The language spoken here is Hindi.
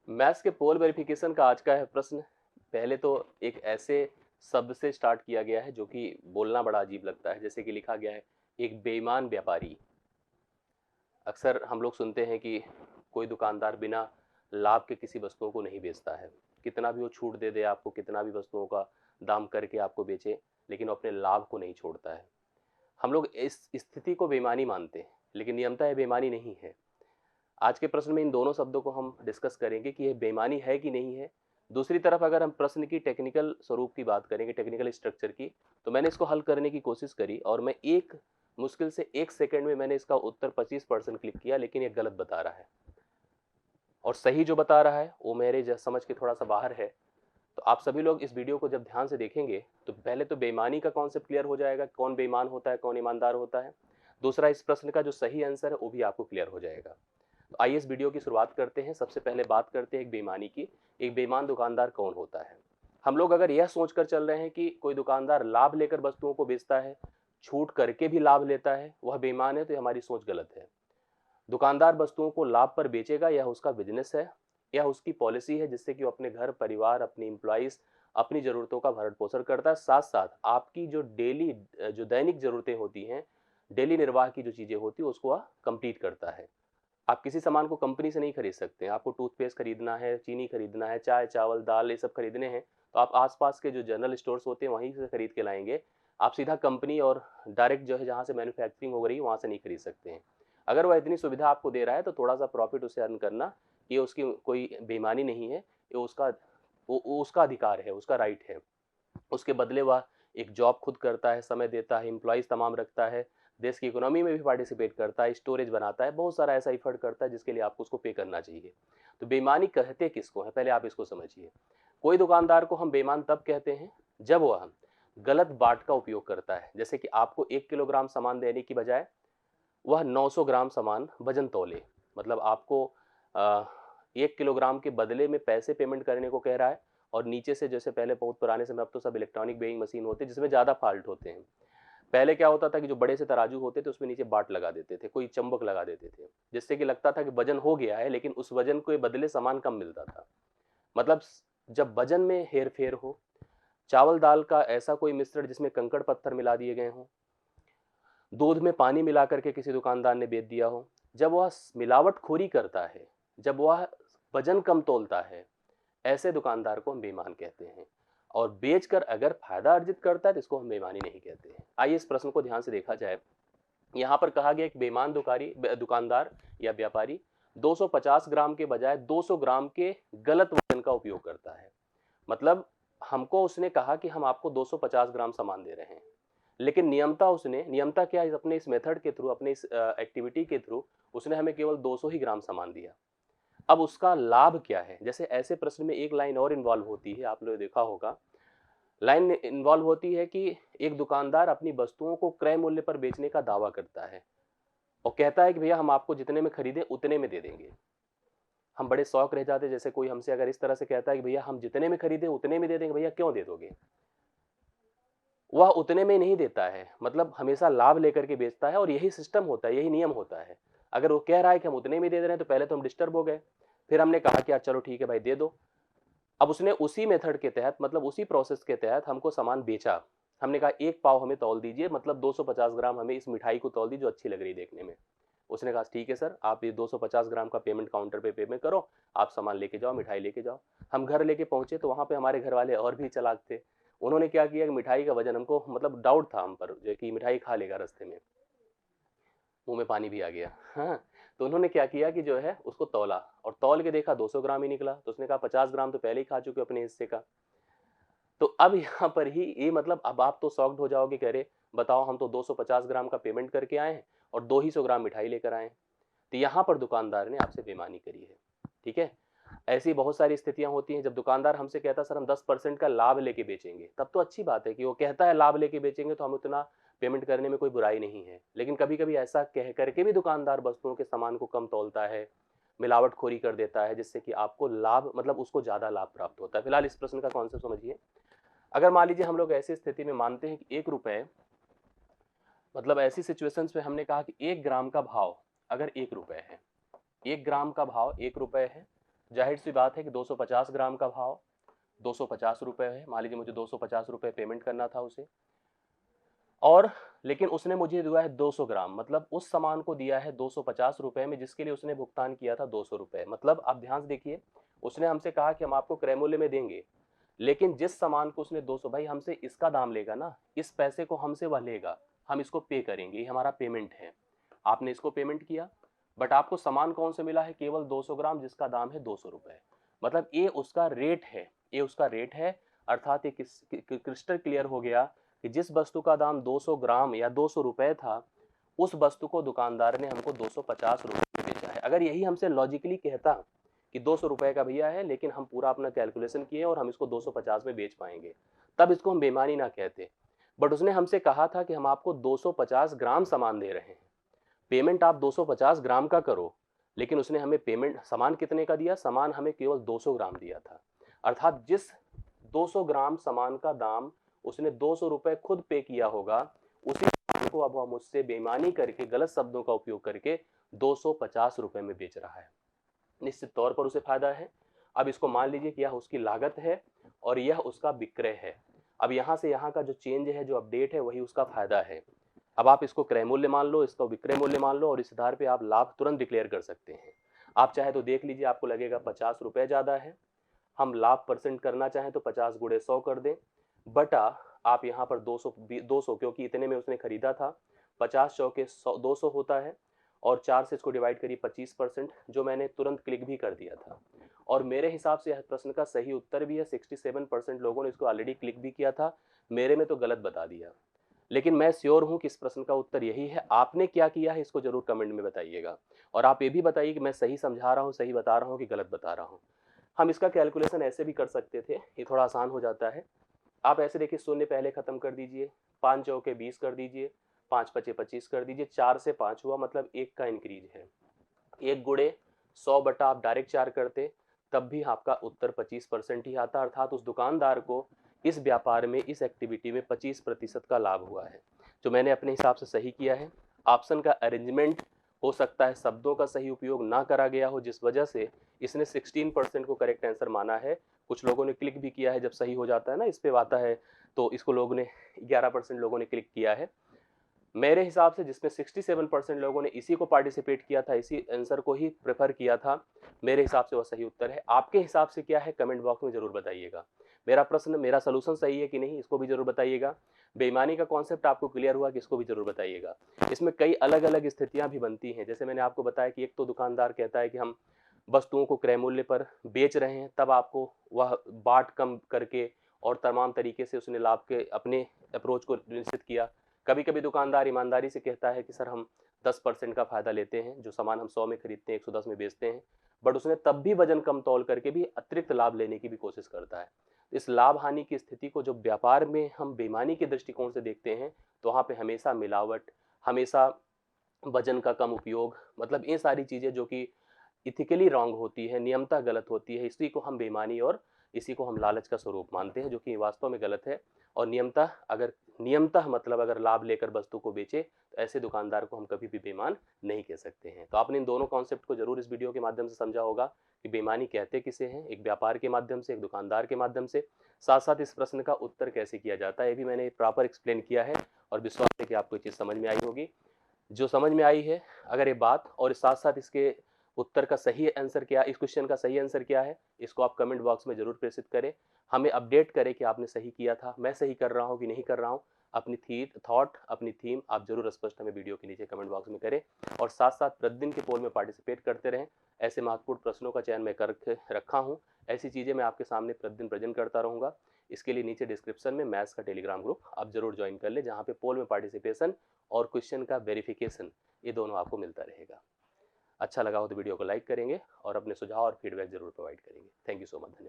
मैथ्स के पोल वेरिफिकेशन का आज का है प्रश्न। पहले तो एक ऐसे शब्द से स्टार्ट किया गया है जो कि बोलना बड़ा अजीब लगता है, जैसे कि लिखा गया है एक बेईमान व्यापारी। अक्सर हम लोग सुनते हैं कि कोई दुकानदार बिना लाभ के किसी वस्तुओं को नहीं बेचता है। कितना भी वो छूट दे दे आपको, कितना भी वस्तुओं का दाम करके आपको बेचे, लेकिन वो अपने लाभ को नहीं छोड़ता है। हम लोग इस स्थिति को बेईमानी मानते हैं, लेकिन नियमतः यह बेईमानी नहीं है। आज के प्रश्न में इन दोनों शब्दों को हम डिस्कस करेंगे कि यह बेईमानी है कि नहीं है। दूसरी तरफ अगर हम प्रश्न की टेक्निकल स्वरूप की बात करेंगे, टेक्निकल स्ट्रक्चर की, तो मैंने इसको हल करने की कोशिश करी और मैं एक मुश्किल से 1 सेकंड में मैंने इसका उत्तर 25% क्लिक किया, लेकिन ये गलत बता रहा है। और सही जो बता रहा है वो मेरे समझ के थोड़ा सा बाहर है। तो आप सभी लोग इस वीडियो को जब ध्यान से देखेंगे तो पहले तो बेईमानी का कॉन्सेप्ट क्लियर हो जाएगा, कौन बेईमान होता है, कौन ईमानदार होता है। दूसरा, इस प्रश्न का जो सही आंसर है वो भी आपको क्लियर हो जाएगा। तो आइए इस वीडियो की शुरुआत करते हैं। सबसे पहले बात करते हैं एक बेईमानी की। एक बेईमान दुकानदार कौन होता है। हम लोग अगर यह सोचकर चल रहे हैं कि कोई दुकानदार लाभ लेकर वस्तुओं को बेचता है, छूट करके भी लाभ लेता है, वह बेईमान है, तो हमारी सोच गलत है। दुकानदार वस्तुओं को लाभ पर बेचेगा, यह उसका बिजनेस है, यह उसकी पॉलिसी है, जिससे कि वो अपने घर परिवार, अपनी एम्प्लॉइज, अपनी ज़रूरतों का भरण पोषण करता है। साथ साथ आपकी जो डेली जो दैनिक ज़रूरतें होती हैं, डेली निर्वाह की जो चीज़ें होती हैं, उसको वह कंप्लीट करता है। आप किसी सामान को कंपनी से नहीं खरीद सकते हैं। आपको टूथपेस्ट खरीदना है, चीनी खरीदना है, चाय चावल दाल ये सब खरीदने हैं, तो आप आसपास के जो जनरल स्टोर्स होते हैं वहीं से खरीद के लाएंगे। आप सीधा कंपनी और डायरेक्ट जो है जहाँ से मैन्युफैक्चरिंग हो रही है वहाँ से नहीं खरीद सकते हैं। अगर वह इतनी सुविधा आपको दे रहा है तो थोड़ा सा प्रॉफिट उसे अर्न करना, ये उसकी कोई बेईमानी नहीं है, ये वो उसका अधिकार है, उसका राइट है। उसके बदले वह एक जॉब खुद करता है, समय देता है, एम्प्लॉइज तमाम रखता है, देश की इकोनॉमी में भी पार्टिसिपेट करता है, स्टोरेज बनाता है, बहुत सारा ऐसा इफर्ट करता है जिसके लिए आपको उसको पे करना चाहिए। तो बेईमानी कहते किसको है, पहले आप इसको समझिए। कोई दुकानदार को हम बेईमान तब कहते हैं जब वह गलत बाट का उपयोग करता है। जैसे कि आपको 1 किलोग्राम सामान देने की बजाय वह 900 ग्राम सामान वजन तौले, मतलब आपको 1 किलोग्राम के बदले में पैसे पेमेंट करने को कह रहा है, और नीचे से, जैसे पहले बहुत पुराने समय, अब तो सब इलेक्ट्रॉनिक वेइंग मशीन होते हैं जिसमें ज़्यादा फाल्ट होते हैं। पहले क्या होता था कि जो बड़े से तराजू होते थे उसमें नीचे बाट लगा देते थे, कोई चंबक लगा देते थे, जिससे कि लगता था कि वजन हो गया है, लेकिन उस वजन के बदले सामान कम मिलता था। मतलब जब वजन में हेर फेर हो, चावल दाल का ऐसा कोई मिश्रण जिसमें कंकड़ पत्थर मिला दिए गए हों, दूध में पानी मिला करके किसी दुकानदार ने बेच दिया हो, जब वह मिलावटखोरी करता है, जब वह वजन कम तोलता है, ऐसे दुकानदार को हम बेईमान कहते हैं। और बेचकर अगर फायदा अर्जित करता है तो इसको हम बेईमानी नहीं कहते हैं। आइए इस प्रश्न को ध्यान से देखा जाए। यहाँ पर कहा गया एक बेईमान दुकानदार या व्यापारी 250 ग्राम के बजाय 200 ग्राम के गलत वजन का उपयोग करता है। मतलब हमको उसने कहा कि हम आपको 250 ग्राम सामान दे रहे हैं, लेकिन नियमता क्या है, अपने इस मेथड के थ्रू, अपने इस एक्टिविटी के थ्रू उसने हमें केवल 200 ही ग्राम सामान दिया। अब उसका लाभ क्या है। जैसे ऐसे प्रश्न में एक लाइन और इन्वॉल्व होती है, आप लोगों ने देखा होगा। लाइन इन्वॉल्व होती है कि एक दुकानदार अपनी वस्तुओं को क्रय मूल्य पर बेचने का दावा करता है और कहता है कि भैया हम आपको जितने में खरीदे उतने में दे देंगे। हम बड़े शौक रह जाते, जैसे कोई हमसे अगर इस तरह से कहता है कि भैया हम जितने में खरीदे उतने में दे देंगे, भैया क्यों दे दोगे। वह उतने में नहीं देता है, मतलब हमेशा लाभ लेकर के बेचता है, और यही सिस्टम होता है, यही नियम होता है। अगर वो कह रहा है कि हम उतने में दे रहे हैं तो पहले तो हम डिस्टर्ब हो गए। फिर हमने कहा कि यार चलो ठीक है भाई दे दो। अब उसने उसी मेथड के तहत, मतलब उसी प्रोसेस के तहत हमको सामान बेचा। हमने कहा 1 पाव हमें तौल दीजिए, मतलब 250 ग्राम हमें इस मिठाई को तौल दी जो अच्छी लग रही है देखने में। उसने कहा ठीक है सर, आप ये 250 ग्राम का पेमेंट काउंटर पे पेमेंट करो, आप सामान लेके जाओ, मिठाई लेके जाओ। हम घर लेके पहुंचे तो वहां पे हमारे घर वाले और भी चालाक थे। उन्होंने क्या किया कि मिठाई का वजन, हमको मतलब डाउट था हम पर जो कि मिठाई खा लेगा रास्ते में, मुंह में पानी भी आ गया। हाँ, तो उन्होंने क्या किया कि जो है उसको तौला, और तौल के देखा 200 ग्राम ही निकला। तो उसने कहा 50 ग्राम तो पहले ही खा चुके अपने हिस्से का। तो अब यहाँ पर ही ये, मतलब अब आप तो शॉक्ड हो जाओगे कि अरे बताओ, हम तो 250 ग्राम का पेमेंट करके आए हैं और 2 ही 100 ग्राम मिठाई लेकर आए हैं। तो यहाँ पर दुकानदार ने आपसे बेईमानी करी है। ठीक है। ऐसी बहुत सारी स्थितियां होती हैं जब दुकानदार हमसे कहता है सर हम 10% का लाभ लेके बेचेंगे, तब तो अच्छी बात है कि वो कहता है लाभ लेके बेचेंगे, तो हम उतना पेमेंट करने में कोई बुराई नहीं है। लेकिन कभी कभी ऐसा कह करके भी दुकानदार वस्तुओं के सामान को कम तौलता है, मिलावटखोरी कर देता है, जिससे कि आपको लाभ, मतलब उसको ज्यादा लाभ प्राप्त होता है। फिलहाल इस प्रश्न का कॉन्सेप्ट समझिए। अगर मान लीजिए हम लोग ऐसी स्थिति में मानते हैं कि 1 रुपए, मतलब ऐसी सिचुएशंस में हमने कहा कि 1 ग्राम का भाव अगर 1 रुपए है, 1 ग्राम का भाव 1 रुपए है, जाहिर सी बात है कि 250 ग्राम का भाव 250 रुपये है। मान लीजिए मुझे 250 रुपये पेमेंट करना था उसे, और लेकिन उसने मुझे दिया है 200 ग्राम, मतलब उस सामान को दिया है 250 रुपये में, जिसके लिए उसने भुगतान किया था 200 रुपये। मतलब आप ध्यान से देखिए, उसने हमसे कहा कि हम आपको क्रय मूल्य में देंगे, लेकिन जिस सामान को उसने 200, भाई हमसे इसका दाम लेगा ना, इस पैसे को हमसे वह लेगा, हम इसको पे करेंगे, ये हमारा पेमेंट है। आपने इसको पेमेंट किया, बट आपको सामान कौन से मिला है? केवल 200 ग्राम, जिसका दाम है 200 रुपये। मतलब ये उसका रेट है, ये उसका रेट है। अर्थात ये क्रिस्टल क्लियर हो गया कि जिस वस्तु का दाम 200 ग्राम या 200 रुपये था, उस वस्तु को दुकानदार ने हमको 250 रुपये में बेचा है। अगर यही हमसे लॉजिकली कहता कि 200 रुपये का भैया है, लेकिन हम पूरा अपना कैलकुलेशन किए और हम इसको 250 में बेच पाएंगे, तब इसको हम बेईमानी ना कहते। बट उसने हमसे कहा था कि हम आपको 250 ग्राम सामान दे रहे हैं, पेमेंट आप 250 ग्राम का करो, लेकिन उसने हमें पेमेंट सामान कितने का दिया? सामान हमें केवल 200 ग्राम दिया था। अर्थात जिस 200 ग्राम सामान का दाम उसने 200 रुपये खुद पे किया होगा, उसी सामान को अब वह मुझसे बेईमानी करके, गलत शब्दों का उपयोग करके 250 रुपये में बेच रहा है। निश्चित तौर पर उसे फायदा है। अब इसको मान लीजिए कि यह उसकी लागत है और यह उसका विक्रय है। अब यहाँ से यहाँ का जो चेंज है, जो अपडेट है, वही उसका फायदा है। अब आप इसको क्रय मूल्य मान लो, इसको विक्रय मूल्य मान लो, और इस आधार पे आप लाभ तुरंत डिक्लेयर कर सकते हैं। आप चाहे तो देख लीजिए, आपको लगेगा 50 रुपये ज़्यादा है, हम लाभ परसेंट करना चाहें तो 50 गुणे 100 कर दें, बटा आप यहाँ पर 200 क्योंकि इतने में उसने खरीदा था, 50 चौके 100, 200 होता है, और 4 से इसको डिवाइड करिए 25%, जो मैंने तुरंत क्लिक भी कर दिया था। और मेरे हिसाब से यह प्रश्न का सही उत्तर भी है। 67% लोगों ने इसको ऑलरेडी क्लिक भी किया था, मेरे में तो गलत बता दिया। लेकिन मैं श्योर हूं कि इस प्रश्न का उत्तर यही है। आपने क्या किया है इसको जरूर कमेंट में बताइएगा, और आप ये भी बताइए कि मैं सही समझा रहा हूं, सही बता रहा हूं कि गलत बता रहा हूं। हम इसका कैलकुलेशन ऐसे भी कर सकते थे, ये थोड़ा आसान हो जाता है। आप ऐसे देखिए, शून्य पहले खत्म कर दीजिए, 5 चौके 20 कर दीजिए, 5 पचे 25 कर दीजिए, 4 से 5 हुआ, मतलब 1 का इंक्रीज है। 1 गुणे 100 बटा आप डायरेक्ट 4 करते, तब भी आपका उत्तर 25% ही आता। अर्थात उस दुकानदार को इस व्यापार में, इस एक्टिविटी में 25% का लाभ हुआ है, जो मैंने अपने हिसाब से सही किया है। ऑप्शन का अरेंजमेंट हो सकता है शब्दों का सही उपयोग ना करा गया हो, जिस वजह से इसने 16% को करेक्ट आंसर माना है। कुछ लोगों ने क्लिक भी किया है, जब सही हो जाता है ना, इस पे आता है, तो इसको लोगों ने 11% लोगों ने क्लिक किया है। मेरे हिसाब से जिसमें 67% लोगों ने इसी को पार्टिसिपेट किया था, इसी आंसर को ही प्रेफर किया था, मेरे हिसाब से वह सही उत्तर है। आपके हिसाब से क्या है, कमेंट बॉक्स में जरूर बताइएगा। मेरा प्रश्न, मेरा सोल्यूशन सही है कि नहीं, इसको भी जरूर बताइएगा। बेईमानी का कॉन्सेप्ट आपको क्लियर हुआ कि इसको भी जरूर बताइएगा। इसमें कई अलग अलग स्थितियां भी बनती हैं, जैसे मैंने आपको बताया कि एक तो दुकानदार कहता है कि हम वस्तुओं को क्रय मूल्य पर बेच रहे हैं, तब आपको वह बाट कम करके और तमाम तरीके से उसने लाभ के अपने अप्रोच को निश्चित किया। कभी कभी दुकानदार ईमानदारी से कहता है कि सर हम 10% का फायदा लेते हैं, जो सामान हम 100 में खरीदते हैं 110 में बेचते हैं, बट उसने तब भी वजन कम तौल करके भी अतिरिक्त लाभ लेने की भी कोशिश करता है। इस लाभ हानि की स्थिति को जब व्यापार में हम बेईमानी के दृष्टिकोण से देखते हैं, तो वहाँ पे हमेशा मिलावट, हमेशा वजन का कम उपयोग, मतलब ये सारी चीज़ें जो कि इथिकली रॉन्ग होती है, नियमतः गलत होती है, इसी को हम बेईमानी और इसी को हम लालच का स्वरूप मानते हैं, जो कि वास्तव में गलत है। और नियमतः मतलब अगर लाभ लेकर वस्तु को बेचे, तो ऐसे दुकानदार को हम कभी भी बेईमान नहीं कह सकते हैं। तो आपने इन दोनों कॉन्सेप्ट को जरूर इस वीडियो के माध्यम से समझा होगा कि बेईमानी कहते किसे हैं, एक व्यापार के माध्यम से, एक दुकानदार के माध्यम से। साथ साथ इस प्रश्न का उत्तर कैसे किया जाता है, ये भी मैंने प्रॉपर एक्सप्लेन किया है, और विश्वास है कि आपको ये चीज़ समझ में आई होगी। जो समझ में आई है अगर ये बात, और साथ साथ इसके उत्तर का सही आंसर क्या, इस क्वेश्चन का सही आंसर क्या है, इसको आप कमेंट बॉक्स में जरूर प्रेषित करें। हमें अपडेट करें कि आपने सही किया था, मैं सही कर रहा हूँ कि नहीं कर रहा हूँ। अपनी थॉट, अपनी थीम आप जरूर स्पष्ट हमें वीडियो के नीचे कमेंट बॉक्स में करें, और साथ साथ प्रतिदिन के पोल में पार्टिसिपेट करते रहें। ऐसे महत्वपूर्ण प्रश्नों का चयन मैं कर रखा हूँ, ऐसी चीज़ें मैं आपके सामने प्रतिदिन प्रेजेंट करता रहूँगा। इसके लिए नीचे डिस्क्रिप्शन में मैथ्स का टेलीग्राम ग्रुप आप जरूर ज्वाइन कर ले, जहाँ पे पोल में पार्टिसिपेशन और क्वेश्चन का वेरिफिकेशन, ये दोनों आपको मिलता रहेगा। अच्छा लगा हो तो वीडियो को लाइक करेंगे और अपने सुझाव और फीडबैक जरूर प्रोवाइड करेंगे। Thank you so much.